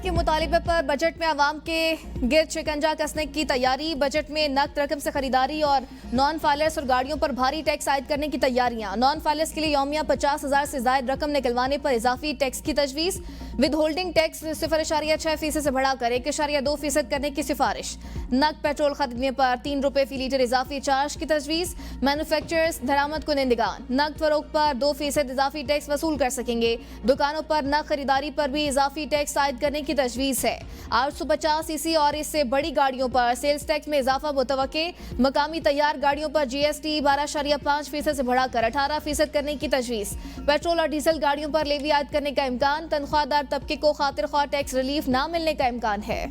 IMF के मुतालिबे पर budget में आवाम के गिर्द शिकंजा कसने की तैयारी। बजट में नकद रकम से खरीदारी और नॉन फाइलर्स और गाड़ियों पर भारी टैक्स आयद करने की तैयारियां। नॉन फाइलर्स के लिए यौमिया 50,000 से ज्यादा रकम निकलवाने पर इजाफी टैक्स की तजवीज। विद होल्डिंग टैक्स 0.6% से बढ़ाकर 1.2% करने की सिफारिश। नकद पेट्रोल खरीदने पर 3 रुपए फी लीटर इजाफी चार्ज की तजवीज। मैन्युफैक्चरर्स दरामद कुनिंदगान नकद फरोख्त पर 2% इजाफी टैक्स वसूल कर सकेंगे। दुकानों पर नकद खरीदारी पर भी इजाफी टैक्स आयद करने की तजवीज है। 850 सीसी और इससे बड़ी गाड़ियों पर सेल्स टैक्स में इजाफा मुतवक्के। मकामी तैयार गाड़ियों पर GST 12.5% से बढ़ाकर 18% करने की तजवीज। पेट्रोल और डीजल गाड़ियों पर लेवी आयद करने का इम्कान। तनख्वाहदार तबके को खातिर ख्वाह टैक्स रिलीफ न मिलने का इम्कान है।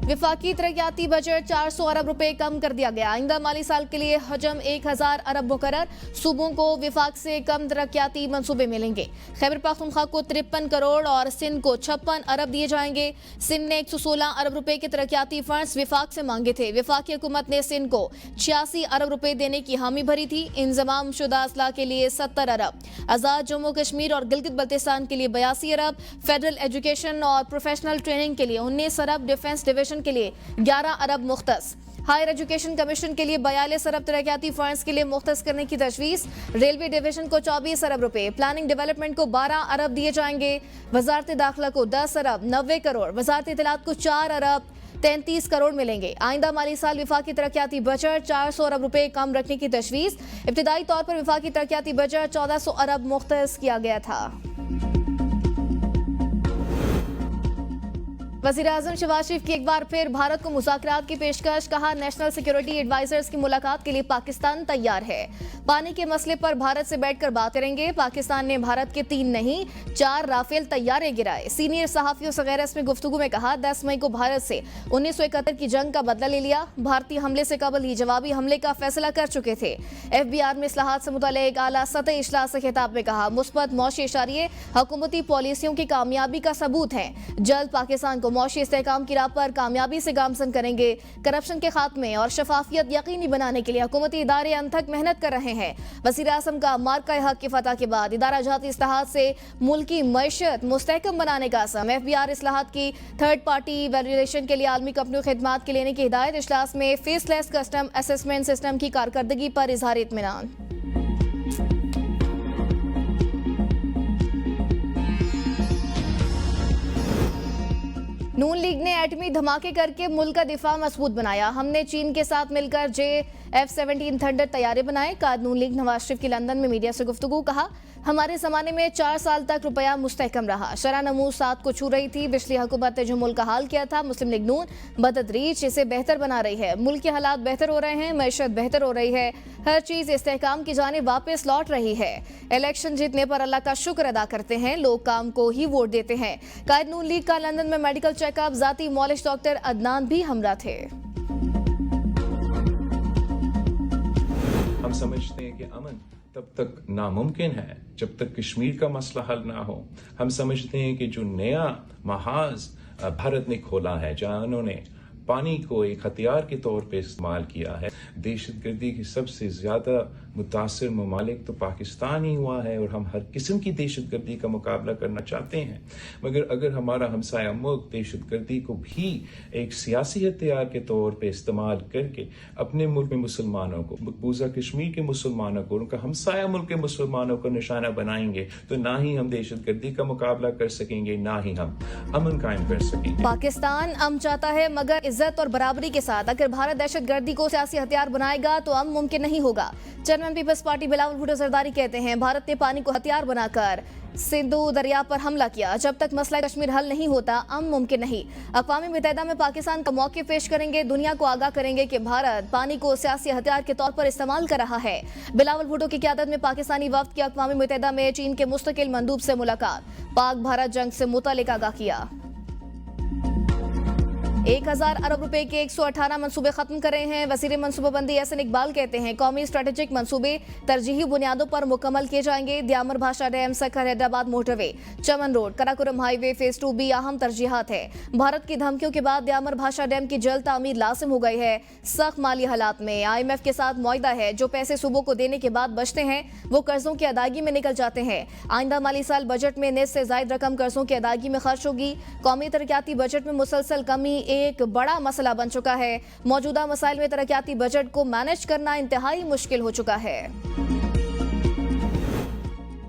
विफाकी तरक्याती बजट 400 अरब रुपए कम कर दिया गया। आइंदा माली साल के लिए हजम 1000 अरब मुकर्रर। सूबों को विफाक से कम तरक्याती मंसूबे मिलेंगे। खैबर पख्तूनख्वा को 53 करोड़ और सिंध को 56 अरब दिए जाएंगे। सिंध ने 116 अरब रुपए के तरक्याती फंड्स विफाक से मांगे थे। विफाकी हुकूमत ने सिंध को 86 अरब रुपए देने की हामी भरी थी। इंजमाम शुदा असलाह के लिए 70 अरब। आजाद जम्मू कश्मीर और गिलगित बल्तिस्तान के लिए 82 अरब। फेडरल एजुकेशन और प्रोफेशनल ट्रेनिंग के लिए 19 अरब। डिफेंस डिवीजन के लिए 11 अरब मुख्तस। हायर एजुकेशन कमीशन के लिए 42 अरब तरक्याती फंड्स के लिए मुख्तस करने की तजवीज। रेलवे डिवीजन को 24 अरब रुपए। प्लानिंग डेवलपमेंट को 12 अरब दिए जाएंगे। वजारत दाखिला को 10 अरब 90 करोड़। वजारत इत्तलात को 4 अरब 33 करोड़ मिलेंगे। आइंदा माली साल विफाकी तरक्याती बजट 400 अरब रुपए कम रखने की तजवीज। इब्तिदाई तौर पर विफाकी तरक्याती बजट 1400 अरब मुख्तस किया गया था। वज़ीर-ए-आज़म शहबाज शरीफ की एक बार फिर भारत को मुज़ाकरात की पेशकश। कहा, नेशनल सिक्योरिटी एडवाइजर्स की मुलाकात के लिए पाकिस्तान तैयार है। पानी के मसले पर भारत से बैठकर बात करेंगे। पाकिस्तान ने भारत के 3 नहीं 4 राफेल तैयारे गिराए। सीनियर सहाफियों से गैरस में गुफ्तगू में कहा, 10 मई को भारत से 1971 की जंग का बदला ले लिया। भारतीय हमले से कबल ही जवाबी हमले का फैसला कर चुके थे। FBR में इस्लाहात से मुतल्लिक आला सतह इजलास से खिताब में कहा, मुस्बत मौशी इशारे हुकूमती पॉलिसियों की कामयाबी का सबूत है। जल्द पाकिस्तान को मौशी इस्तेहकाम की राह पर कामयाबी से गामजन करेंगे। करप्शन के खात्मे और शफाफियत यकीनी बनाने के लिए हुकूमती इदारे अनथक मेहनत कर रहे हैं। वज़ीर-ए-आज़म का मार्का हक की फतह के बाद इदारा जाती इस्लाहात से मुल्की मईशत मुस्तहकम बनाने का असम। FBR इस्लाहात की थर्ड पार्टी वैल्यूएशन के लिए आलमी कंपनियों खिदमात की लेने की हिदायत। इजलास में फेसलेस कस्टम असेसमेंट सिस्टम की कारकर्दगी पर इजहार इत्मीनान। नून लीग ने एटमी धमाके करके मुल्क का दिफा मजबूत बनाया। हमने चीन के साथ मिलकर F-17 थंडर तैयारे बनाए। कायद नून लीग नवाज शरीफ की लंदन में मीडिया से गुफ्तगू। कहा, हमारे जमाने में 4 साल तक रुपया मुस्तहकम रहा। शरह नमूद 7 को छू रही थी। पिछली हुकूमत ने जो मुल्क का हाल किया था, मुस्लिम लीग नून बतदरीज इसे बेहतर बना रही है। मुल्क के हालात बेहतर हो रहे हैं। मईशत बेहतर हो रही है। हर चीज इस्तेहकाम की जानिब वापस लौट रही है। इलेक्शन जीतने पर अल्लाह का शुक्र अदा करते हैं। लोग काम को ही वोट देते हैं। कायद नून लीग का लंदन में मेडिकल चेकअप। जाती मौलिश डॉक्टर अदनान भी हमरा थे। हम समझते हैं कि अमन तब तक नामुमकिन है जब तक कश्मीर का मसला हल ना हो। हम समझते हैं कि जो नया महाज भारत ने खोला है, जहां उन्होंने पानी को एक हथियार के तौर पे इस्तेमाल किया है, दहशतगर्दी की सबसे ज्यादा मुतासिर ममालिक तो पाकिस्तान ही हुआ है। और हम हर किस्म की दहशतगर्दी का मुकाबला करना चाहते हैं, मगर अगर हमारा हमसाया मुल्क दहशतगर्दी को भी एक सियासी हथियार के तौर पे इस्तेमाल करके अपने मुल्क में मुसलमानों को, मकबूजा कश्मीर के मुसलमानों को, उनका हमसाया मुल्क के मुसलमानों को निशाना बनाएंगे, तो ना ही हम दहशतगर्दी का मुकाबला कर सकेंगे, ना ही हम अमन कायम कर सकेंगे। पाकिस्तान अमन चाहता है, मगर इज्जत और बराबरी के साथ। अगर भारत दहशतगर्दी को सियासी हथियार बनाएगा तो अमन मुमकिन नहीं होगा। Chairman People's Party Bilawal Bhutto Zardari कहते हैं, भारत ने पानी को हथियार बनाकर सिंधु दरिया पर हमला किया। जब तक मसला कश्मीर हल नहीं होता, अमन मुमकिन नहीं। अक़वाम मुत्तहिदा में पाकिस्तान का मौक़िफ़ पेश करेंगे। दुनिया को आगाह करेंगे कि भारत पानी को सियासी हथियार के तौर पर इस्तेमाल कर रहा है। बिलावल भुट्टो की क़यादत में पाकिस्तानी वफ़द की अक़वाम मुत्तहिदा में चीन के मुस्तकिल मंदूब से मुलाकात। पाक भारत जंग से मुतल्लिक़ आगाह किया। 1000 अरब रुपए के 118 मंसूबे खत्म कर रहे हैं। वजीर मंसूबाबंदी एहसन इकबाल कहते हैं कौमी स्ट्रेटेजिक मंसूबे तरजीही बुनियादों पर मुकम्मल किए जाएंगे। द्यामर भाषा डैम सखर हैदराबाद मोटरवे चमन रोड कराकोरम हाईवे फेज 2 भी अहम तरजीहात है। भारत की धमकियों के बाद द्यामर भाषा डैम की जल्द तामीर लाजिम हो गई है। सख्त माली हालात में IMF के साथ मुआहदा है। जो पैसे सूबों को देने के बाद बचते हैं वो कर्जों की अदायगी में निकल जाते हैं। आइंदा माली साल बजट में निस्फ से ज्यादा रकम कर्जों की अदायगी में खर्च होगी। कौमी तरक्याती बजट में मुसलसल कमी एक बड़ा मसला बन चुका है। मौजूदा मसाइल में तरक्याती बजट को मैनेज करना इंतहाई मुश्किल हो चुका है।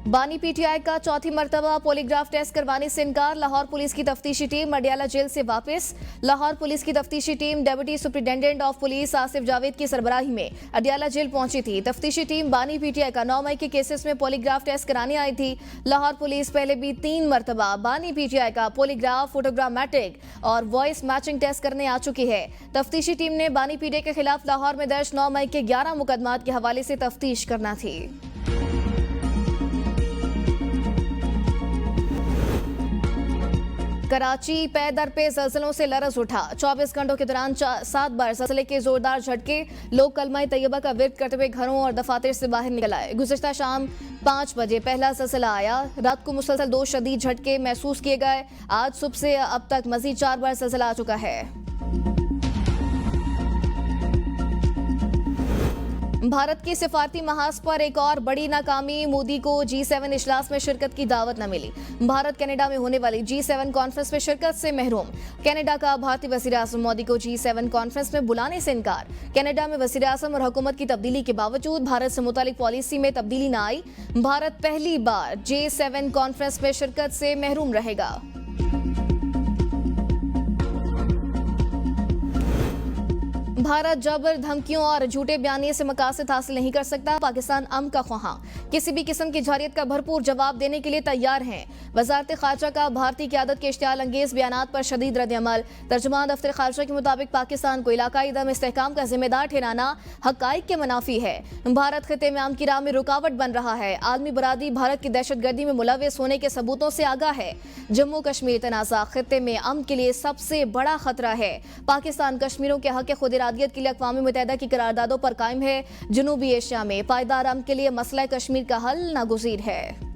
बानी PTI का चौथी मर्तबा पॉलीग्राफ टेस्ट करवाने से इनकार। लाहौर पुलिस की तफ्तीशी टीम अडियाला जेल से वापस। लाहौर पुलिस की तफ्तीशी team deputy superintendent of police Asif Javed की सरबराही में अडियाला जेल पहुंची थी। तफ्तीशी टीम बानी PTI का 9 मई के केसेस में पॉलीग्राफ टेस्ट कराने आई थी। लाहौर पुलिस पहले भी 3 मर्तबा बानी PTI का पॉलीग्राफ, फोटोग्रामेटिक और वॉइस मैचिंग टेस्ट करने आ चुकी है। तफ्तीशी टीम ने बानी PTI के खिलाफ लाहौर में दर्ज 9 मई के 11 मुकदमात के हवाले से तफ्तीश करना थी। कराची पे दर पे ज़लज़लों से लरज़ उठा। 24 घंटों के दौरान 7 बार ज़लज़ले के जोरदार झटके। लोग कलमा तैयबा का विर्द करते हुए घरों और दफातर से बाहर निकल आए। गुज़िश्ता शाम 5 बजे पहला ज़लज़ला आया। रात को मुसलसल 2 शदीद झटके महसूस किए गए। आज सुबह से अब तक मज़ीद 4 बार ज़लज़ला आ चुका है। भारत की सिफारती महाज पर एक और बड़ी नाकामी। मोदी को G7 इजलास में शिरकत की दावत न मिली। भारत कनाडा में होने वाली G7 कॉन्फ्रेंस में शिरकत से महरूम। कनाडा का भारतीय वज़ीर आज़म मोदी को G7 कॉन्फ्रेंस में बुलाने से इनकार। कनाडा में वज़ीर आज़म और हुकूमत की तब्दीली के बावजूद भारत से मुतालिक पॉलिसी में तब्दीली न आई। भारत पहली बार G7 कॉन्फ्रेंस में शिरकत से महरूम रहेगा। भारत जबर, धमकियों और झूठे बयानिए से मकासद हासिल नहीं कर सकता। पाकिस्तान अमन का ख्वाहां किसी भी किस्म की जारियत का भरपूर जवाब देने के लिए तैयार हैं। वजारत खारजा का भारतीय क़यादत के इश्तियाल अंगेज बयानात पर शदीद रद्द-ए-अमल। तर्जुमान दफ्तर खारजा के मुताबिक पाकिस्तान को इलाकाई अदम इस्तेहकाम का जिम्मेदार ठहराना हक़ाइक़ के मुनाफी है। भारत खिते में अमन की राह में रुकावट बन रहा है। आलमी बरादरी भारत की दहशतगर्दी में मुलव्वस होने के सबूतों से आगाह है। जम्मू कश्मीर तनाज़ा खिते में अमन के लिए सबसे बड़ा खतरा है। पाकिस्तान कश्मीरों के हक़ खुद इरादियत के लिए अक़वाम मुत्तहिदा की करारदादों पर कायम है। जनूबी एशिया में पायदार अमन के लिए मसला कश्मीर का हल नागुज़ीर है।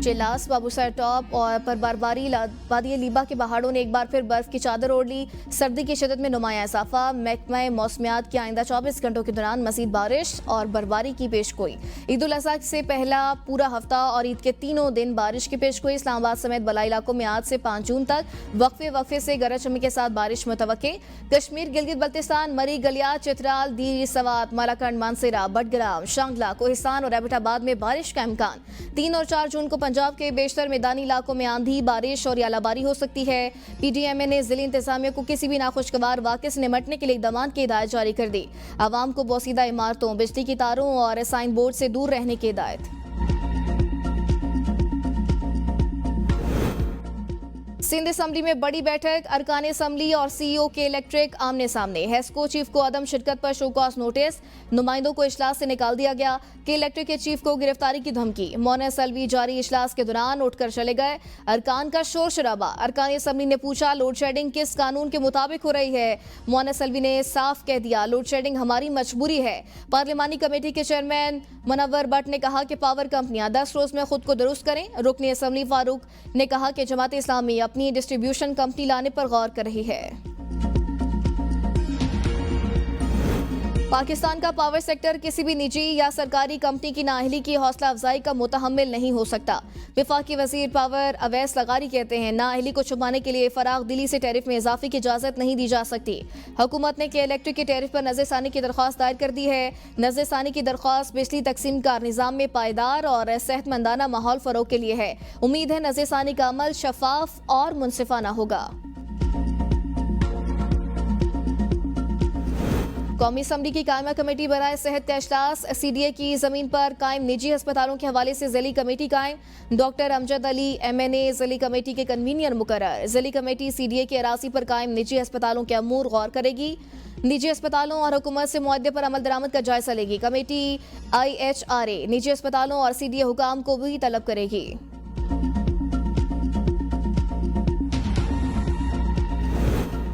चिलास, बाबूसर टॉप और पर बारबारी वादी लीबा के पहाड़ों ने एक बार फिर बर्फ की चादर ओढ़ ली। सर्दी की शिदत में नुमाया इजाफा। महकमा मौसमियात की आइंदा 24 घंटों के दौरान मजीद बारिश और बर्फबारी की पेशगोई। ईद उल अज़हा से पहला पूरा हफ्ता और ईद के तीनों दिन बारिश की पेशगोई। इस्लामाबाद समेत बलाई इलाकों में आज से 5 जून तक वक्फे से गरज चमक के साथ बारिश मुतवक्के। कश्मीर, गिलगित बल्तिस्तान, मरी, गलियात, चित्राल, दीर सवात, मालाकंड, मानसेरा, बडग्राम, शांगला, कोहिस्तान और एबटाबाद में बारिश का इम्कान। 3 और 4 जून को पंजाब के बेशतर मैदानी इलाकों में आंधी, बारिश और यालाबारी हो सकती है। PDMA ने जिले इंतजामिया को किसी भी नाखुशगवार वाक़े से निमटने के लिए इक़दाम की हिदायत जारी कर दी। आवाम को बोसीदा इमारतों, बिजली की तारों और साइन बोर्ड से दूर रहने की हिदायत। सिंध असम्बली में बड़ी बैठक। अरकान असम्बली और CEO के इलेक्ट्रिक आमने सामने। हेस्को चीफ को अदम शिरकत पर शो कॉज नोटिस। नुमाइंदों को इजलास से निकाल दिया गया। के इलेक्ट्रिक के चीफ को गिरफ्तारी की धमकी। मौन असलवी जारी इजलास के दौरान उठकर चले गए। अरकान का शोर शराबा। अरकान असम्बली ने पूछा लोड शेडिंग किस कानून के मुताबिक हो रही है। मौन असलवी ने साफ कह दिया लोड शेडिंग हमारी मजबूरी है। पार्लिमानी कमेटी के चेयरमैन मुनव्वर भट्ट ने कहा कि पावर कंपनियां 10 रोज में खुद को दुरुस्त करें। रुकनी असम्बली फारूक ने कहा कि जमात इस्लामी अपनी डिस्ट्रीब्यूशन कंपनी लाने पर गौर कर रही है। पाकिस्तान का पावर सेक्टर किसी भी निजी या सरकारी कंपनी की नाअहली की हौसला अफजाई का मुतहम्मिल नहीं हो सकता। वफाकी वजीर पावर अवैस लगारी कहते हैं नाअहली को छुपाने के लिए फराग दिली से टैरिफ में इजाफे की इजाजत नहीं दी जा सकती। हुकूमत ने के इलेक्ट्रिक की टैरिफ पर नजरसानी की दरख्वास्त दायर कर दी है। नजरसानी की दरख्वास्त बिजली तकसीम का निज़ाम में पायदार और सेहतमंदाना माहौल फरोग के लिए है। उम्मीद है नजरसानी का अमल शफाफ और मुनसिफाना होगा। कौमी असम्बली की कायमा कमेटी बराए सेहत का इजलास। CDA की जमीन पर कायम निजी अस्पतालों के हवाले से जिली कमेटी कायम। डॉक्टर अमजद अली MNA जिली कमेटी के कन्वीनियर मुकर्रर। जिली कमेटी CDA के अराजी पर कायम निजी अस्पतालों के अमूर गौर करेगी। निजी अस्पतालों और हुकूमत से मुआहदे पर अमल दरामद का जायजा लेगी। कमेटी IHRA निजी अस्पतालों और CDA हुकाम को भी तलब करेगी।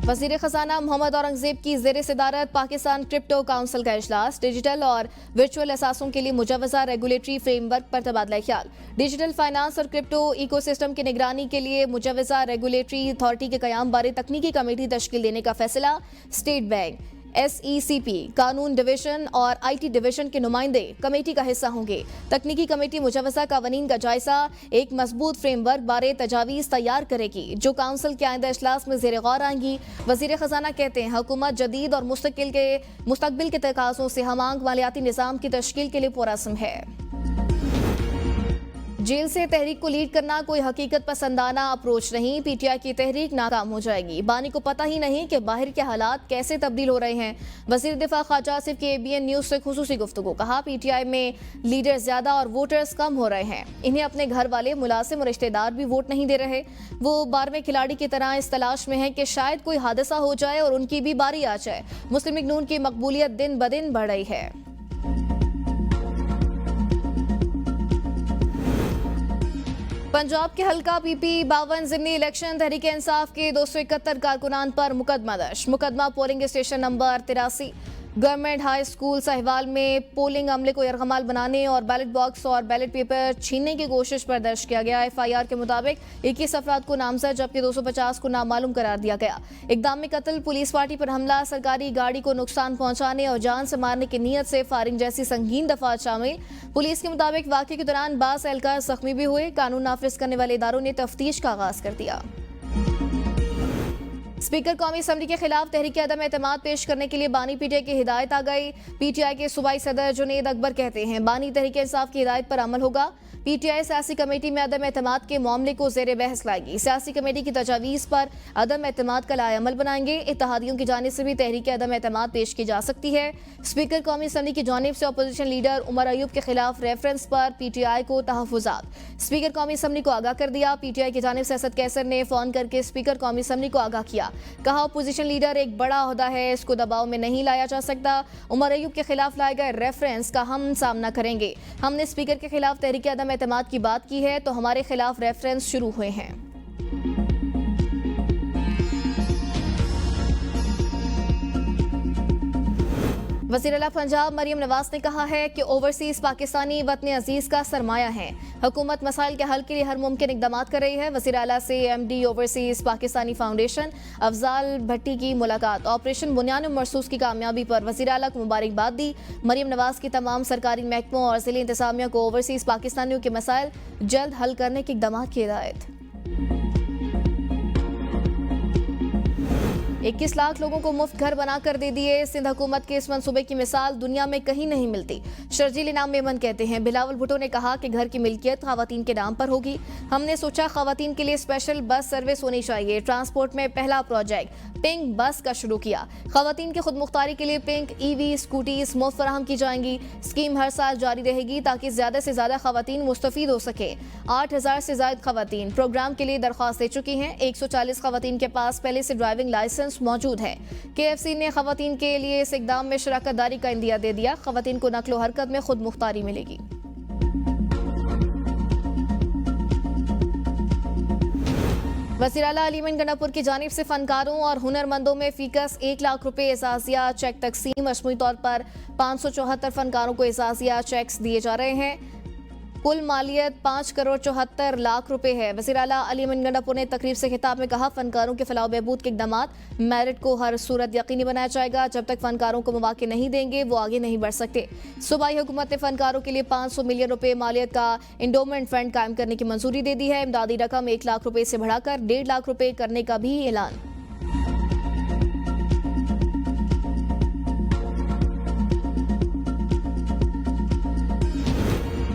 वजीर खजाना मोहम्मद औरंगजेब की जेर सदारत पाकिस्तान क्रिप्टो काउंसिल का इजलास। डिजिटल और वर्चुअल असासों के लिए मुजवजा रेगुलेटरी फ्रेमवर्क पर तबादला ख्याल। डिजिटल फाइनेंस और क्रिप्टो इकोसिस्टम की निगरानी के लिए मुजवजा रेगुलेटरी अथॉरिटी के कयाम बारे तकनीकी कमेटी तश्कील देने का फैसला। स्टेट बैंक, SECP, कानून डिवीजन और IT डिवीजन के नुमाइंदे कमेटी का हिस्सा होंगे। तकनीकी कमेटी मुजवजा कानून का जायजा एक मजबूत फ्रेमवर्क बारे तजावीज़ तैयार करेगी जो काउंसिल के आइंदा इजलास में ज़ेर गौर आएंगी। वजीर खजाना कहते हैं हुकूमत जदीद और मुस्तकबिल के तकाज़ों से हमांग मालियाती निज़ाम की तश्कील के लिए पुरअज़्म है। जेल से तहरीक को लीड करना कोई हकीकत पसंदाना अप्रोच नहीं। PTI की तहरीक नाकाम हो जाएगी। बानी को पता ही नहीं कि बाहर के हालात कैसे तब्दील हो रहे हैं। वज़ीर दिफा ख्वाजा आसिफ की ABN न्यूज़ से खुसूसी गुफ्तगू। कहा PTI में लीडर ज्यादा और वोटर्स कम हो रहे हैं। इन्हें अपने घर वाले मुलाजिम और रिश्तेदार भी वोट नहीं दे रहे। वो 12वें खिलाड़ी की तरह इस तलाश में है कि शायद कोई हादसा हो जाए और उनकी भी बारी आ जाए। मुस्लिम लीग नून की मकबूलियत दिन ब दिन बढ़ रही है। पंजाब के हल्का PP 52 ज़िमनी इलेक्शन तहरीक इंसाफ के 271 कारकुनान पर मुकदमा दर्ज। मुकदमा polling station number 83 government high school Sahiwal में पोलिंग अमले को यरगमाल बनाने और बैलेट बॉक्स और बैलेट पेपर छीनने की कोशिश पर दर्ज किया गया। FIR के मुताबिक 21 अफराद को नामजद जबकि 250 को नामालूम करार दिया गया। इक़दाम में कत्ल, पुलिस पार्टी पर हमला, सरकारी गाड़ी को नुकसान पहुंचाने और जान से मारने की नीयत से फायरिंग जैसी संगीन दफात शामिल। पुलिस के मुताबिक वाक़े के दौरान बास एहलकार जख्मी भी हुए। कानून नाफिज करने वाले इदारों ने तफ्तीश का आगाज कर दिया। स्पीकर कौमी असम्बली के खिलाफ तहरीक अदम एतमाद पेश करने के लिए बानी PTI की हिदायत आ गई। PTI के सूबाई सदर जुनेद अकबर कहते हैं बानी तहरीक इंसाफ की हिदायत पर अमल होगा। PTI सियासी कमेटी में अदम एतमाद के मामले को जेर बहस लाएगी। सियासी कमेटी की तजावीज़ पर अदम एतमाद का लाएअमल बनाएंगे। इत्तेहादियों की जानिब से भी तहरीक अदम एतमाद पेश की जा सकती है। स्पीकर कौमी असम्बली की जानिब से अपोजिशन लीडर उमर अयूब के खिलाफ रेफरेंस पर PTI को तहफ़्फ़ुज़ात। स्पीकर कौमी असम्बली को आगाह कर दिया। PTI की जानिब से असद कैसर ने फ़ोन करके स्पीकर कौमी असम्बली को आगाह किया। कहा अपोजिशन लीडर एक बड़ा ओहदा है, इसको दबाव में नहीं लाया जा सकता। उमर अयूब के खिलाफ लाए गए रेफरेंस का हम सामना करेंगे। हमने स्पीकर के खिलाफ तहरीक अदम एतमाद की बात की है तो हमारे खिलाफ रेफरेंस शुरू हुए हैं। वज़ीर आला पंजाब मरियम नवाज ने कहा है कि ओवरसीज पाकिस्तानी वतन अजीज का सरमाया है। हुकूमत मसाइल के हल के लिए हर मुमकिन इक़दाम कर रही है। वज़ीर आला से MD overseas Pakistani foundation Afzal Bhatti की मुलाकात। ऑपरेशन बुनियान मरसूस की कामयाबी पर वज़ीर आला को मुबारकबाद दी। मरियम नवाज की तमाम सरकारी महकमों और ज़िले इंतज़ामिया को ओवरसीज पाकिस्तानियों के मसाइल जल्द हल करने के इक़दाम की हिदायत। 21 लाख लोगों को मुफ्त घर बनाकर दे दिए। सिंध हुकूमत के इस मंसूबे की मिसाल दुनिया में कहीं नहीं मिलती। शर्जील इनाम मेमन कहते हैं बिलावल भुट्टो ने कहा कि घर की मिल्कियत खवातीन के नाम पर होगी। हमने सोचा खवातीन के लिए स्पेशल बस सर्विस होनी चाहिए। ट्रांसपोर्ट में पहला प्रोजेक्ट पिंक बस का शुरू किया। खवातीन की खुद मुख्तारी के लिए पिंक EV स्कूटीज मुफ्त फराहम की जाएंगी। स्कीम हर साल जारी रहेगी ताकि ज्यादा से ज्यादा खवातीन मुस्तफीद हो सके। 8000 से ज्यादा खवातीन प्रोग्राम के लिए दरख्वास्त दे चुकी हैं। 140 खवातीन के पास पहले से ड्राइविंग लाइसेंस मौजूद है। KFC ने खवातीन के लिए इस इक़दाम में शराकत दारी का इंदिया दे दिया। खवातीन को नक्लो हरकत में खुद मुख्तारी मिलेगी। वज़ीर आला अलीमन गंडापुर की जानिब से फनकारों और हुनरमंदों में फीकस 1 लाख रुपए एजाजिया चेक तकसीम। मजमूई तौर पर 574 फनकारों को एजाजिया चेक्स दिए जा रहे हैं। कुल मालियत 5 करोड़ 74 लाख रुपए है। वज़ीर आला अलीमन गंडापुर ने तकरीब से खिताब में कहा फनकारों के फलाह बहबूद के इक़दामात मेरिट को हर सूरत यकीनी बनाया जाएगा। जब तक फनकारों को मौके नहीं देंगे वो आगे नहीं बढ़ सकते। सूबाई हुकूमत ने फनकारों के लिए 500 मिलियन रुपए मालियत का इंडोमेंट फंड कायम करने की मंजूरी दे दी है। इमदादी रकम 1 लाख रुपए से बढ़ाकर 1.5 लाख रुपए करने का भी ऐलान।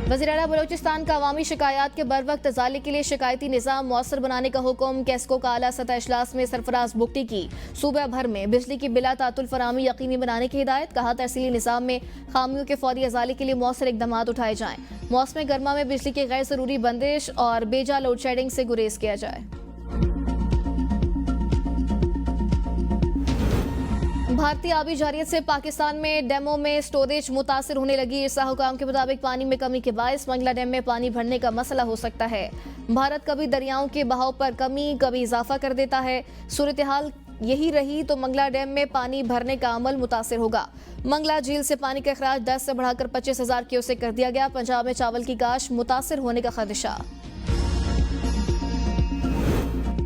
वज़ीर आला बलोचिस्तान का अवामी शिकायत के बर वक्त इज़ाले के लिए शिकायती निज़ाम मौसर बनाने का हुक्म। कैस्को का आला सतह इजलास में सरफराज बुगटी की सूबा भर में बिजली की बिला तातुल फराहमी यकीनी बनाने की हिदायत। कहा तरसीली निज़ाम में खामियों के फौरी इज़ाले के लिए मौसर इक़दाम उठाए जाएँ। मौसम गर्मा में बिजली की गैर ज़रूरी बंदिश और बेजा लोड शेडिंग से गुरेज किया जाए। भारतीय आबी जारियत से पाकिस्तान में डैमों में स्टोरेज मुतासिर होने लगी। इरसा हुकाम के मुताबिक पानी में कमी के बायस मंगला डैम में पानी भरने का मसला हो सकता है। भारत कभी दरियाओं के बहाव पर कमी कभी इजाफा कर देता है। सूरत हाल यही रही तो मंगला डैम में पानी भरने का अमल मुतासिर होगा। मंगला झील से पानी का अखराज 10 से बढ़ाकर 25,000 क्यूसेक कर दिया गया। पंजाब में चावल की काश्त मुतासिर होने का खदशा।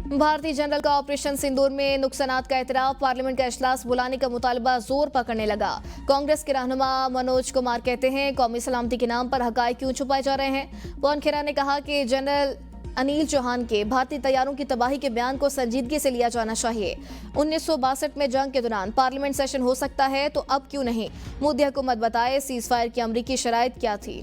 भारतीय जनरल का ऑपरेशन सिंदूर में नुकसानात का एतराफ, पार्लियामेंट का इजलास बुलाने का मुतालबा जोर पकड़ने लगा। कांग्रेस के रहनुमा मनोज कुमार कहते हैं कौमी सलामती के नाम पर हकायक क्यों छुपाए जा रहे हैं। पवन खेरा ने कहा कि जनरल अनिल चौहान के भारतीय तैयारों की तबाही के बयान को संजीदगी से लिया जाना चाहिए। 1962 में जंग के दौरान पार्लियामेंट सेशन हो सकता है तो अब क्यों नहीं। मोदी हुकूमत बताए सीज फायर की अमरीकी शराइत क्या थी।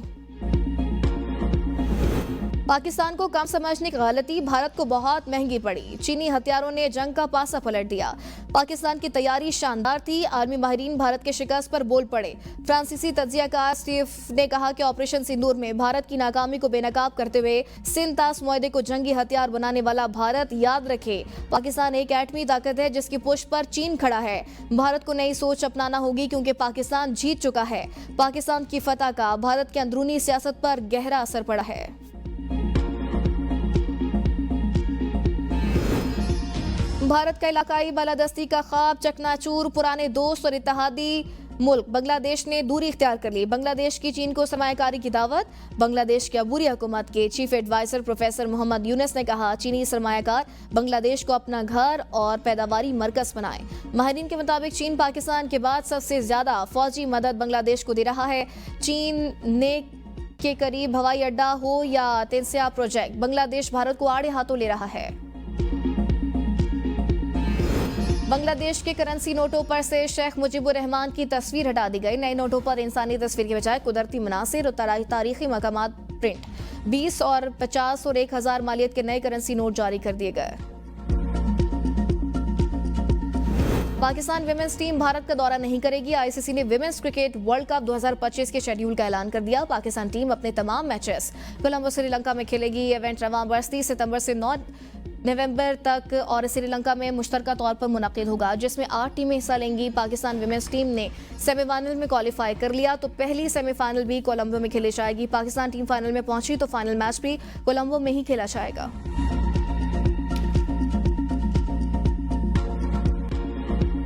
पाकिस्तान को कम समझने की गलती भारत को बहुत महंगी पड़ी। चीनी हथियारों ने जंग का पासा पलट दिया। पाकिस्तान की तैयारी शानदार थी। आर्मी माहिरीन भारत के शिकस्त पर बोल पड़े। फ्रांसीसी तज्जियाकार स्टीव ने कहा कि ऑपरेशन सिंदूर में भारत की नाकामी को बेनकाब करते हुए सिंध तास मुआहदे को जंगी हथियार बनाने वाला भारत याद रखे पाकिस्तान एक एटमी ताकत है जिसकी पुष्ट पर चीन खड़ा है। भारत को नई सोच अपनाना होगी क्योंकि पाकिस्तान जीत चुका है। पाकिस्तान की फतह का भारत के अंदरूनी सियासत पर गहरा असर पड़ा है। भारत का इलाकाई बालादस्ती का ख्वाब चकनाचूर, पुराने दोस्त और इत्तेहादी मुल्क बांग्लादेश ने दूरी इख्तियार कर ली। बांग्लादेश की चीन को सरमायाकारी की दावत। बांग्लादेश की अबूरी हुकूमत के chief adviser professor Mohammad Yunus ने कहा चीनी सरमायाकार बांग्लादेश को अपना घर और पैदावारी मरकज बनाए। माहिरीन के मुताबिक चीन पाकिस्तान के बाद सबसे ज्यादा फौजी मदद बांग्लादेश को दे रहा है। चीन ने के करीब हवाई अड्डा हो या तेनसिया प्रोजेक्ट, बांग्लादेश भारत को आड़े हाथों ले रहा है। बांग्लादेश के करेंसी नोटों पर से शेख मुजीबुर रहमान की तस्वीर हटा दी गई। नए नोटों पर इंसानी तस्वीर की बजाय कुदरती मनासिर और तारीखी मकामात प्रिंट। 20 और 50 और 1000 मालियत के नए करेंसी नोट जारी कर दिए गए। पाकिस्तान विमेंस टीम भारत का दौरा नहीं करेगी। आईसीसी ने विमेंस क्रिकेट वर्ल्ड कप 2025 के शेड्यूल का ऐलान कर दिया। पाकिस्तान टीम अपने तमाम मैचेस कोलंबो श्रीलंका में खेलेगी। ये इवेंट रवां बरस 30 सितंबर से 9 नवंबर तक और श्रीलंका में मुश्तरका तौर पर मुनक्किद होगा, जिसमें 8 टीमें हिस्सा लेंगी। पाकिस्तान विमेंस टीम ने सेमीफाइनल में क्वालिफाई कर लिया तो पहली सेमीफाइनल भी कोलंबो में खेली जाएगी। पाकिस्तान टीम फाइनल में पहुंची तो फाइनल मैच भी कोलंबो में ही खेला जाएगा।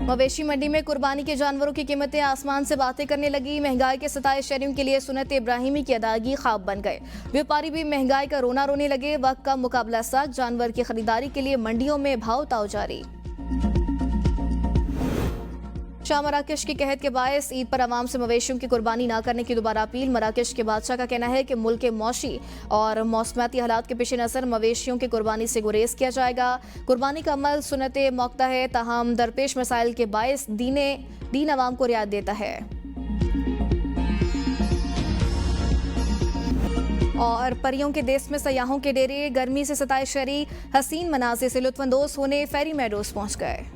मवेशी मंडी में कुर्बानी के जानवरों की कीमतें आसमान से बातें करने लगी। महंगाई के सताए शहरियों के लिए सुन्नत इब्राहिमी की अदायगी ख्वाब बन गए। व्यापारी भी महंगाई का रोना रोने लगे। वक्त का मुकाबला सख्त, जानवर की खरीदारी के लिए मंडियों में भाव ताव जारी। शाह मराकश की कहत के बायस ईद पर आवाम से मवेशियों की कुर्बानी न करने की दोबारा अपील। मराकश के बादशाह का कहना है कि मुल्क के मौशी और मौसमाती हालात के पेश नज़र मवेशियों की कुर्बानी से गुरेज किया जाएगा। कुर्बानी का अमल सुन्नत मौक़ता है, ताहम दरपेश मसाइल के बायस दीन आवाम को रियायत देता है। और परियों के देश में सयाहों के डेरे, गर्मी से सताए शहरी हसीन मनाज़िर से लुत्फ़अंदोज़ होने फेरी मेडोज़ पहुँच गए।